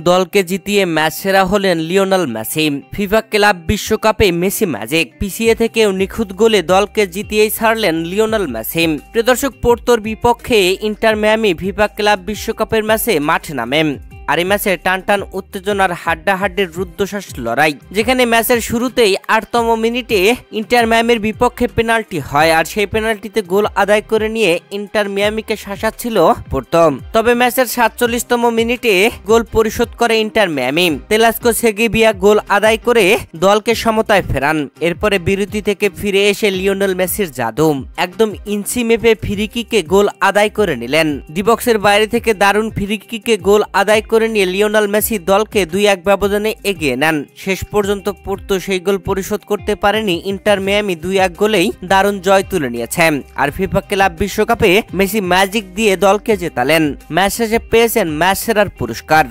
দলকে জিতিয়ে ম্যাচ সেরা হলেন লিওনেল মেসি। ফিফা ক্লাব বিশ্বকাপে মেসি ম্যাজিক, পিছিয়ে থেকেও নিখুঁত গোলে দলকে জিতিয়েই ছাড়লেন লিওনেল মেসি। প্রিয় দর্শক, পোর্তোর বিপক্ষে ইন্টার মিয়ামি ফিফা ক্লাব বিশ্বকাপের ম্যাচে মাঠে নামে। আর এই ম্যাচে টানটান উত্তেজনার হাড্ডাহাড্ডির রুদ্ধশ্বাস লড়াই, যেখানে ম্যাচের শুরুতেই ৮তম মিনিটে ইন্টার মিয়ামির বিপক্ষে পেনাল্টি হয়, আর সেই পেনাল্টিতে গোল আদায় করে নিয়ে ইন্টার মিয়ামিকে শাসাচ্ছিল পোর্তো। তবে ম্যাচের ৪৭তম মিনিটে গোল পরিশোধ করে ইন্টার মিয়ামি। তেলাস্কো সেগিবিয়া গোল আদায় করে দলকে সমতায় ফেরান। এরপরে বিরতি থেকে ফিরে এসে লিওনেল মেসির জাদু, একদম ইঞ্চি মেপে ফ্রিকিকে গোল আদায় করে নিলেন। ডিবক্সের বাইরে থেকে দারুণ ফ্রিকিকে গোল আদায় করে নিয়ে লিওনেল মেসি দলকে ২-১ ব্যবধানে এগিয়ে নেন। শেষ পর্যন্ত পোর্তো সেই গোল পরিশোধ করতে পারেনি। ইন্টার মিয়ামি ২-১ গোলেই দারুণ জয় তুলে নিয়েছে। আর ফিফা ক্লাব বিশ্বকাপে মেসি ম্যাজিক দিয়ে দলকে জেতালেন। ম্যাচ শেষে পেয়েছেন ম্যাচ সেরার পুরস্কার।